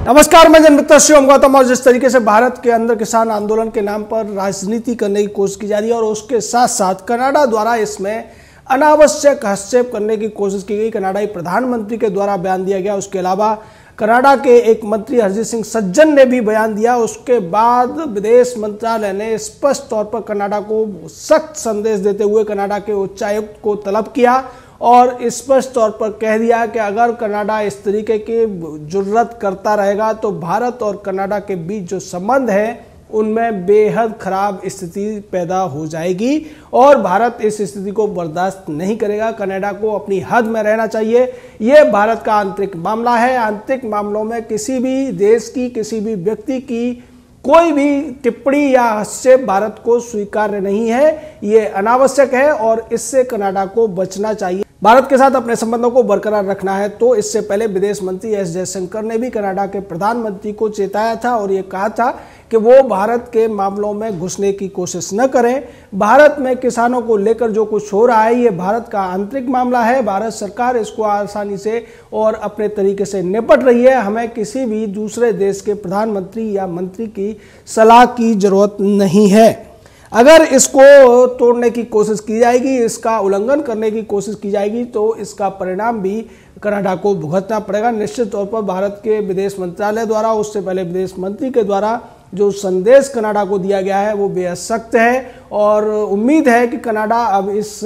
नमस्कार, मैं जनमित्र शिवम गौतम। और जिस तरीके से भारत के अंदर किसान आंदोलन के नाम पर राजनीति करने की कोशिश की जा रही है और उसके साथ साथ कनाडा द्वारा इसमें अनावश्यक हस्तक्षेप करने की कोशिश की गई, कनाडाई प्रधानमंत्री के द्वारा बयान दिया गया। उसके अलावा कनाडा के एक मंत्री हरजीत सिंह सज्जन ने भी बयान दिया। उसके बाद विदेश मंत्रालय ने स्पष्ट तौर पर कनाडा को सख्त संदेश देते हुए कनाडा के उच्चायुक्त को तलब किया और स्पष्ट तौर पर कह दिया कि अगर कनाडा इस तरीके की जुर्रत करता रहेगा तो भारत और कनाडा के बीच जो संबंध है उनमें बेहद खराब स्थिति पैदा हो जाएगी और भारत इस स्थिति को बर्दाश्त नहीं करेगा। कनाडा को अपनी हद में रहना चाहिए। यह भारत का आंतरिक मामला है। आंतरिक मामलों में किसी भी देश की, किसी भी व्यक्ति की कोई भी टिप्पणी या हस्तक्षेप भारत को स्वीकार्य नहीं है। ये अनावश्यक है और इससे कनाडा को बचना चाहिए। भारत के साथ अपने संबंधों को बरकरार रखना है। तो इससे पहले विदेश मंत्री एस जयशंकर ने भी कनाडा के प्रधानमंत्री को चेताया था और ये कहा था कि वो भारत के मामलों में घुसने की कोशिश न करें। भारत में किसानों को लेकर जो कुछ हो रहा है ये भारत का आंतरिक मामला है। भारत सरकार इसको आसानी से और अपने तरीके से निपट रही है। हमें किसी भी दूसरे देश के प्रधानमंत्री या मंत्री की सलाह की जरूरत नहीं है। अगर इसको तोड़ने की कोशिश की जाएगी, इसका उल्लंघन करने की कोशिश की जाएगी तो इसका परिणाम भी कनाडा को भुगतना पड़ेगा। निश्चित तौर पर भारत के विदेश मंत्रालय द्वारा, उससे पहले विदेश मंत्री के द्वारा जो संदेश कनाडा को दिया गया है वो बेहद सख्त है और उम्मीद है कि कनाडा अब इस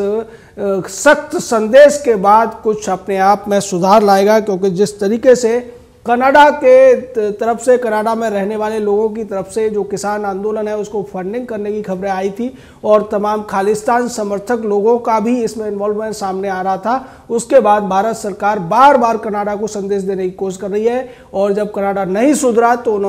सख्त संदेश के बाद कुछ अपने आप में सुधार लाएगा, क्योंकि जिस तरीके से कनाडा के तरफ से, कनाडा में रहने वाले लोगों की तरफ से जो किसान आंदोलन है उसको फंडिंग करने की खबरें आई थी और तमाम खालिस्तान समर्थक लोगों का भी इसमें इन्वॉल्वमेंट सामने आ रहा था। उसके बाद भारत सरकार बार बार कनाडा को संदेश देने की कोशिश कर रही है और जब कनाडा नहीं सुधरा तो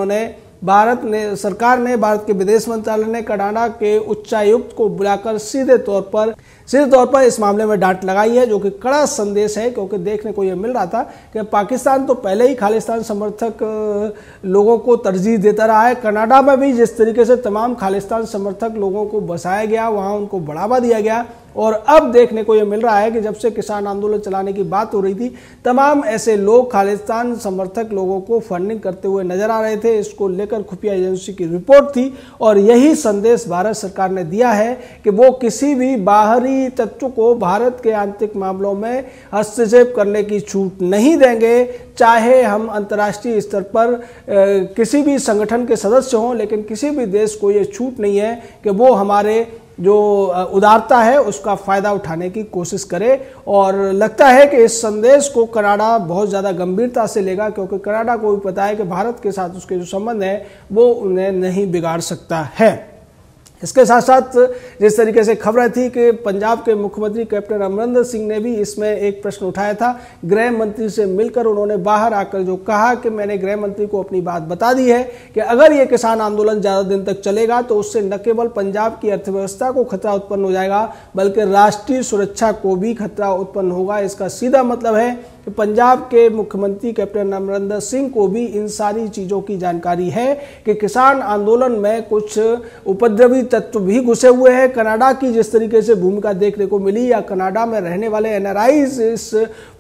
सरकार ने, भारत के विदेश मंत्रालय ने कनाडा के उच्चायुक्त को बुलाकर सीधे तौर पर इस मामले में डांट लगाई है, जो कि कड़ा संदेश है। क्योंकि देखने को यह मिल रहा था कि पाकिस्तान तो पहले ही खालिस्तान समर्थक लोगों को तरजीह देता रहा है। कनाडा में भी जिस तरीके से तमाम खालिस्तान समर्थक लोगों को बसाया गया, वहां उनको बढ़ावा दिया गया और अब देखने को यह मिल रहा है कि जब से किसान आंदोलन चलाने की बात हो रही थी, तमाम ऐसे लोग खालिस्तान समर्थक लोगों को फंडिंग करते हुए नजर आ रहे थे। इसको लेकर खुफिया एजेंसी की रिपोर्ट थी और यही संदेश भारत सरकार ने दिया है कि वो किसी भी बाहरी तत्व को भारत के आंतरिक मामलों में हस्तक्षेप करने की छूट नहीं देंगे। चाहे हम अंतर्राष्ट्रीय स्तर पर किसी भी संगठन के सदस्य हों, लेकिन किसी भी देश को ये छूट नहीं है कि वो हमारे जो उदारता है उसका फायदा उठाने की कोशिश करे। और लगता है कि इस संदेश को कनाडा बहुत ज़्यादा गंभीरता से लेगा, क्योंकि कनाडा को भी पता है कि भारत के साथ उसके जो संबंध है वो उन्हें नहीं बिगाड़ सकता है। इसके साथ साथ जिस तरीके से खबर थी कि पंजाब के मुख्यमंत्री कैप्टन अमरिंदर सिंह ने भी इसमें एक प्रश्न उठाया था। गृह मंत्री से मिलकर उन्होंने बाहर आकर जो कहा कि मैंने गृह मंत्री को अपनी बात बता दी है कि अगर ये किसान आंदोलन ज़्यादा दिन तक चलेगा तो उससे न केवल पंजाब की अर्थव्यवस्था को खतरा उत्पन्न हो जाएगा बल्कि राष्ट्रीय सुरक्षा को भी खतरा उत्पन्न होगा। इसका सीधा मतलब है कि पंजाब के मुख्यमंत्री कैप्टन अमरिंदर सिंह को भी इन सारी चीज़ों की जानकारी है कि किसान आंदोलन में कुछ उपद्रवी तत्व भी घुसे हुए हैं। कनाडा की जिस तरीके से भूमिका देखने को मिली या कनाडा में रहने वाले एनआरआईज इस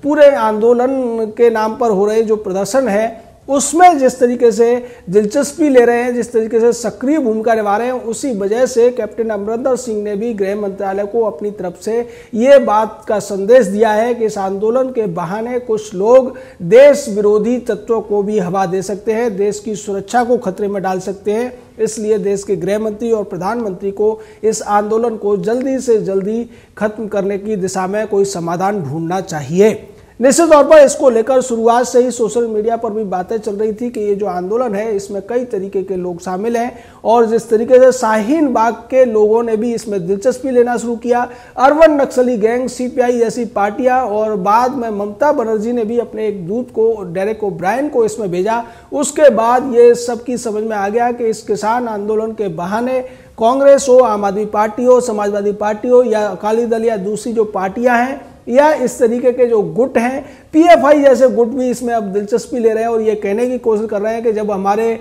पूरे आंदोलन के नाम पर हो रहे जो प्रदर्शन है उसमें जिस तरीके से दिलचस्पी ले रहे हैं, जिस तरीके से सक्रिय भूमिका निभा रहे हैं, उसी वजह से कैप्टन अमरिंदर सिंह ने भी गृह मंत्रालय को अपनी तरफ से ये बात का संदेश दिया है कि इस आंदोलन के बहाने कुछ लोग देश विरोधी तत्वों को भी हवा दे सकते हैं, देश की सुरक्षा को खतरे में डाल सकते हैं। इसलिए देश के गृह मंत्री और प्रधानमंत्री को इस आंदोलन को जल्दी से जल्दी खत्म करने की दिशा में कोई समाधान ढूंढना चाहिए। निश्चित तौर पर इसको लेकर शुरुआत से ही सोशल मीडिया पर भी बातें चल रही थी कि ये जो आंदोलन है इसमें कई तरीके के लोग शामिल हैं और जिस तरीके से शाहीन बाग के लोगों ने भी इसमें दिलचस्पी लेना शुरू किया, अरवन नक्सली गैंग, सीपीआई जैसी पार्टियां और बाद में ममता बनर्जी ने भी अपने एक दूत को, डेरेक ओब्रायन को इसमें भेजा। उसके बाद ये सबकी समझ में आ गया कि इस किसान आंदोलन के बहाने कांग्रेस हो, आम आदमी पार्टी हो, समाजवादी पार्टी हो या अकाली दल या दूसरी जो पार्टियां हैं या इस तरीके के जो गुट हैं, पीएफआई जैसे गुट भी इसमें अब दिलचस्पी ले रहे हैं और ये कहने की कोशिश कर रहे हैं कि जब हमारे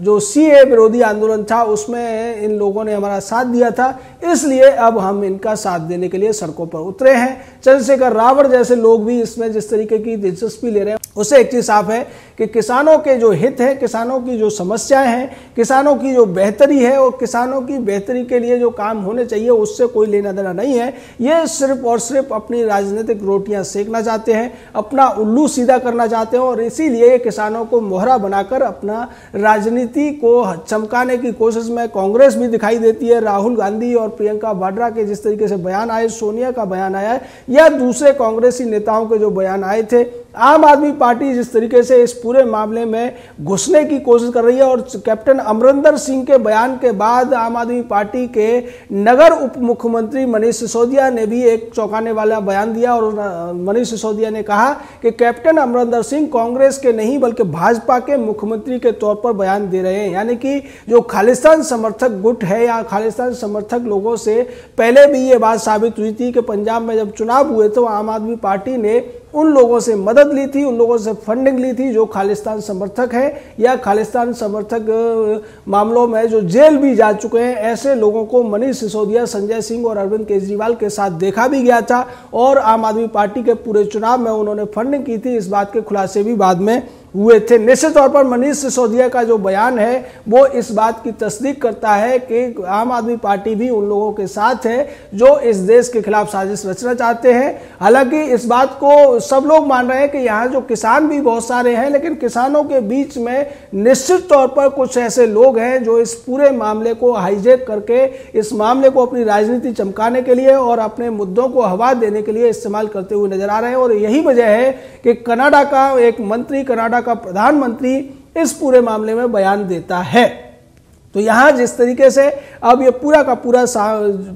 जो सीए विरोधी आंदोलन था उसमें इन लोगों ने हमारा साथ दिया था, इसलिए अब हम इनका साथ देने के लिए सड़कों पर उतरे हैं। चंद्रशेखर रावण जैसे लोग भी इसमें जिस तरीके की दिलचस्पी ले रहे हैं, उससे एक चीज साफ है कि किसानों के जो हित है, किसानों की जो समस्याएं हैं, किसानों की जो बेहतरी है और किसानों की बेहतरी के लिए जो काम होने चाहिए उससे कोई लेना देना नहीं है। ये सिर्फ और सिर्फ अपनी राजनीतिक रोटियां सेकना चाहते हैं, अपना उल्लू सीधा करना चाहते हैं और इसीलिए किसानों को मोहरा बनाकर अपना राजनीति को चमकाने की कोशिश में कांग्रेस भी दिखाई देती है। राहुल गांधी और प्रियंका वाड्रा के जिस तरीके से बयान आए, सोनिया का बयान आया है या दूसरे कांग्रेसी नेताओं के जो बयान आए थे, आम आदमी पार्टी जिस तरीके से इस पूरे मामले में घुसने की कोशिश कर रही है और कैप्टन अमरिंदर सिंह के बयान के बाद आम आदमी पार्टी के नगर उप मुख्यमंत्री मनीष सिसोदिया ने भी एक चौंकाने वाला बयान दिया और मनीष सिसोदिया ने कहा कि कैप्टन अमरिंदर सिंह कांग्रेस के नहीं बल्कि भाजपा के मुख्यमंत्री के तौर पर बयान दे रहे हैं। यानी कि जो खालिस्तान समर्थक गुट है या खालिस्तान समर्थक लोगों से पहले भी ये बात साबित हुई थी कि पंजाब में जब चुनाव हुए तो आम आदमी पार्टी ने उन लोगों से मदद ली थी, उन लोगों से फंडिंग ली थी जो खालिस्तान समर्थक हैं या खालिस्तान समर्थक मामलों में जो जेल भी जा चुके हैं। ऐसे लोगों को मनीष सिसोदिया, संजय सिंह और अरविंद केजरीवाल के साथ देखा भी गया था और आम आदमी पार्टी के पूरे चुनाव में उन्होंने फंडिंग की थी। इस बात के खुलासे भी बाद में हुए थे। निश्चित तौर पर मनीष सिसोदिया का जो बयान है वो इस बात की तस्दीक करता है कि आम आदमी पार्टी भी उन लोगों के साथ है जो इस देश के खिलाफ साजिश रचना चाहते हैं। हालांकि इस बात को सब लोग मान रहे हैं कि यहाँ जो किसान भी बहुत सारे हैं, लेकिन किसानों के बीच में निश्चित तौर पर कुछ ऐसे लोग हैं जो इस पूरे मामले को हाईजैक करके इस मामले को अपनी राजनीति चमकाने के लिए और अपने मुद्दों को हवा देने के लिए इस्तेमाल करते हुए नजर आ रहे हैं। और यही वजह है कि कनाडा का एक मंत्री, कनाडा का प्रधानमंत्री इस पूरे मामले में बयान देता है। तो यहां जिस तरीके से अब ये पूरा का पूरा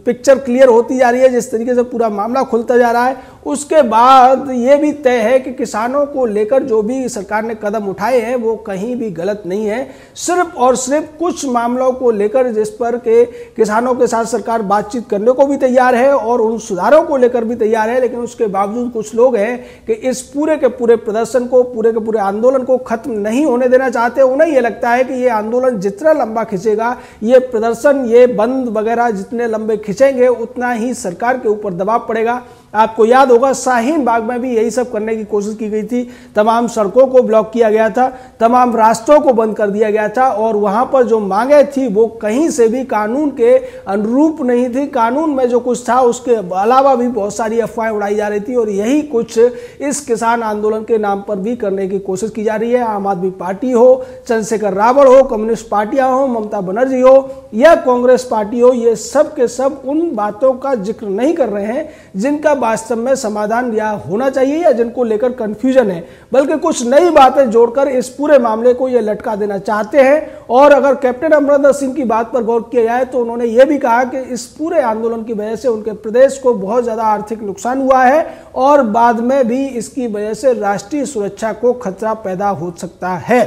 पिक्चर क्लियर होती जा रही है, जिस तरीके से पूरा मामला खुलता जा रहा है, उसके बाद ये भी तय है कि किसानों को लेकर जो भी सरकार ने कदम उठाए हैं वो कहीं भी गलत नहीं है। सिर्फ और सिर्फ कुछ मामलों को लेकर जिस पर के किसानों के साथ सरकार बातचीत करने को भी तैयार है और उन सुधारों को लेकर भी तैयार है, लेकिन उसके बावजूद कुछ लोग हैं कि इस पूरे के पूरे प्रदर्शन को, पूरे के पूरे आंदोलन को खत्म नहीं होने देना चाहते। उन्हें यह लगता है कि ये आंदोलन जितना लंबा खिंचेगा, ये प्रदर्शन, ये बंद वगैरह जितने लंबे खिंचेंगे, उतना ही सरकार के ऊपर दबाव पड़ेगा। आपको याद होगा शाहीन बाग में भी यही सब करने की कोशिश की गई थी। तमाम सड़कों को ब्लॉक किया गया था, तमाम रास्तों को बंद कर दिया गया था और वहां पर जो मांगे थी वो कहीं से भी कानून के अनुरूप नहीं थी। कानून में जो कुछ था उसके अलावा भी बहुत सारी अफवाहें उड़ाई जा रही थी और यही कुछ इस किसान आंदोलन के नाम पर भी करने की कोशिश की जा रही है। आम आदमी पार्टी हो, चंद्रशेखर रावण हो, कम्युनिस्ट पार्टियां हो, ममता बनर्जी हो या कांग्रेस पार्टी हो, ये सब के सब उन बातों का जिक्र नहीं कर रहे हैं जिनका वास्तव में समाधान या होना चाहिए या जिनको लेकर कंफ्यूजन है, बल्कि कुछ नई बातें जोड़कर इस पूरे मामले को ये लटका देना चाहते हैं। और अगर कैप्टन अमरिंदर सिंह की बात पर गौर किया जाए तो उन्होंने ये भी कहा कि इस पूरे आंदोलन की वजह से उनके प्रदेश को बहुत ज्यादा आर्थिक नुकसान हुआ है और बाद में भी इसकी वजह से राष्ट्रीय सुरक्षा को खतरा पैदा हो सकता है।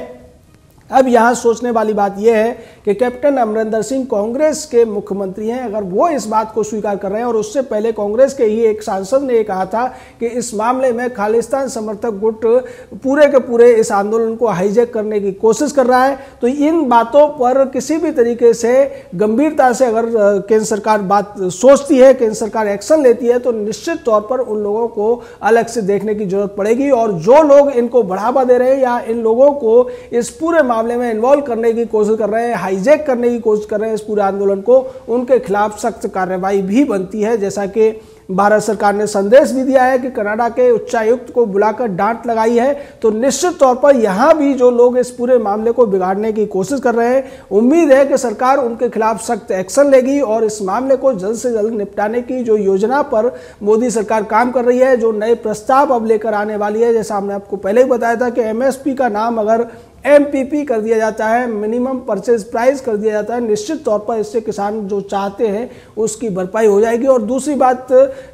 अब यहां सोचने वाली बात यह है कि कैप्टन अमरिंदर सिंह कांग्रेस के मुख्यमंत्री हैं। अगर वो इस बात को स्वीकार कर रहे हैं और उससे पहले कांग्रेस के ही एक सांसद ने कहा था कि इस मामले में खालिस्तान समर्थक गुट पूरे के पूरे इस आंदोलन को हाईजैक करने की कोशिश कर रहा है, तो इन बातों पर किसी भी तरीके से गंभीरता से अगर केंद्र सरकार बात सोचती है, केंद्र सरकार एक्शन लेती है, तो निश्चित तौर पर उन लोगों को अलग से देखने की जरूरत पड़ेगी। और जो लोग इनको बढ़ावा दे रहे हैं या इन लोगों को इस पूरे मामले में इन्वॉल्व करने की कोशिश कर रहे हैं, हाईजैक करने की कोशिश कर रहे हैं इस पूरे आंदोलन को, उनके खिलाफ सख्त कार्रवाई भी बनती है। जैसा कि भारत सरकार ने संदेश भी दिया है कि कनाडा के उच्चायुक्त को बुलाकर डांट लगाई है, तो निश्चित तौर पर यहां भी जो लोग इस पूरे मामले को बिगाड़ने की कोशिश कर रहे हैं, उम्मीद है कि सरकार उनके खिलाफ सख्त एक्शन लेगी और इस मामले को जल्द से जल्द निपटाने की जो योजना पर मोदी सरकार काम कर रही है, जो नए प्रस्ताव अब लेकर आने वाली है। जैसा हमने आपको पहले ही बताया था कि एमएसपी का नाम अगर एमपीपी कर दिया जाता है, मिनिमम परचेज प्राइस कर दिया जाता है, निश्चित तौर पर इससे किसान जो चाहते हैं उसकी भरपाई हो जाएगी। और दूसरी बात,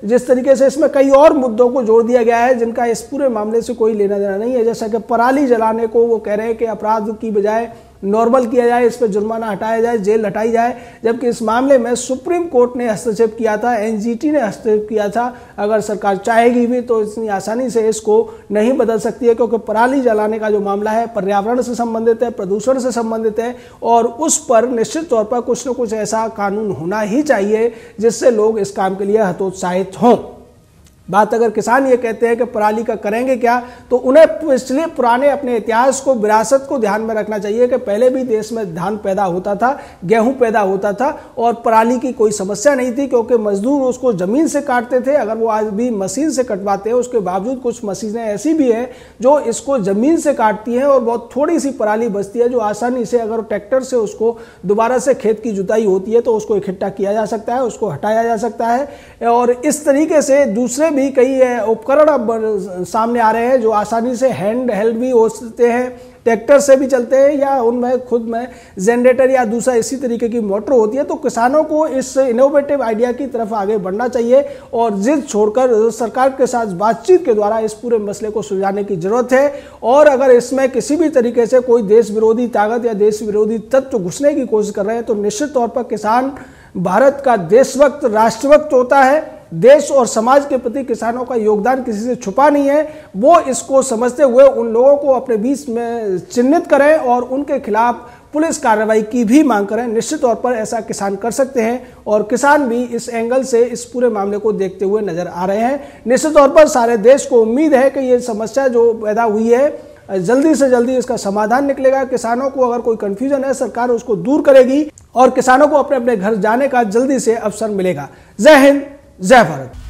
जिस तरीके से इसमें कई और मुद्दों को जोड़ दिया गया है जिनका इस पूरे मामले से कोई लेना देना नहीं है, जैसा कि पराली जलाने को वो कह रहे हैं कि अपराध की बजाय नॉर्मल किया जाए, इस पर जुर्माना हटाया जाए, जेल हटाई जाए। जबकि इस मामले में सुप्रीम कोर्ट ने हस्तक्षेप किया था, एनजीटी ने हस्तक्षेप किया था। अगर सरकार चाहेगी भी तो इतनी आसानी से इसको नहीं बदल सकती है, क्योंकि पराली जलाने का जो मामला है पर्यावरण से संबंधित है, प्रदूषण से संबंधित है, और उस पर निश्चित तौर पर कुछ न कुछ ऐसा कानून होना ही चाहिए जिससे लोग इस काम के लिए हतोत्साहित हों। बात अगर किसान ये कहते हैं कि पराली का करेंगे क्या, तो उन्हें इसलिए पुराने अपने इतिहास को, विरासत को ध्यान में रखना चाहिए कि पहले भी देश में धान पैदा होता था, गेहूं पैदा होता था और पराली की कोई समस्या नहीं थी, क्योंकि मजदूर उसको जमीन से काटते थे। अगर वो आज भी मशीन से कटवाते हैं, उसके बावजूद कुछ मशीनें ऐसी भी हैं जो इसको जमीन से काटती हैं और बहुत थोड़ी सी पराली बचती है, जो आसानी से अगर ट्रैक्टर से उसको दोबारा से खेत की जुताई होती है तो उसको इकट्ठा किया जा सकता है, उसको हटाया जा सकता है। और इस तरीके से दूसरे भी कई उपकरण अब सामने आ रहे हैं जो आसानी से हैंड हेल्ड भी होते हैं, ट्रैक्टर से भी चलते हैं, या उनमें खुद में जनरेटर या दूसरा इसी तरीके की मोटर होती है। तो किसानों को इस इनोवेटिव आइडिया की तरफ आगे बढ़ना चाहिए और जिद छोड़कर सरकार के साथ बातचीत के द्वारा इस पूरे मसले को सुलझाने की जरूरत है। और अगर इसमें किसी भी तरीके से कोई देश विरोधी ताकत या देश विरोधी तत्व घुसने की कोशिश कर रहे हैं तो निश्चित तौर पर किसान भारत का देशभक्त, राष्ट्रभक्त होता है। देश और समाज के प्रति किसानों का योगदान किसी से छुपा नहीं है। वो इसको समझते हुए उन लोगों को अपने बीच में चिन्हित करें और उनके खिलाफ पुलिस कार्रवाई की भी मांग करें। निश्चित तौर पर ऐसा किसान कर सकते हैं और किसान भी इस एंगल से इस पूरे मामले को देखते हुए नजर आ रहे हैं। निश्चित तौर पर सारे देश को उम्मीद है कि ये समस्या जो पैदा हुई है जल्दी से जल्दी इसका समाधान निकलेगा। किसानों को अगर कोई कंफ्यूजन है, सरकार उसको दूर करेगी और किसानों को अपने अपने घर जाने का जल्दी से अवसर मिलेगा। जय हिंद, जय भारत।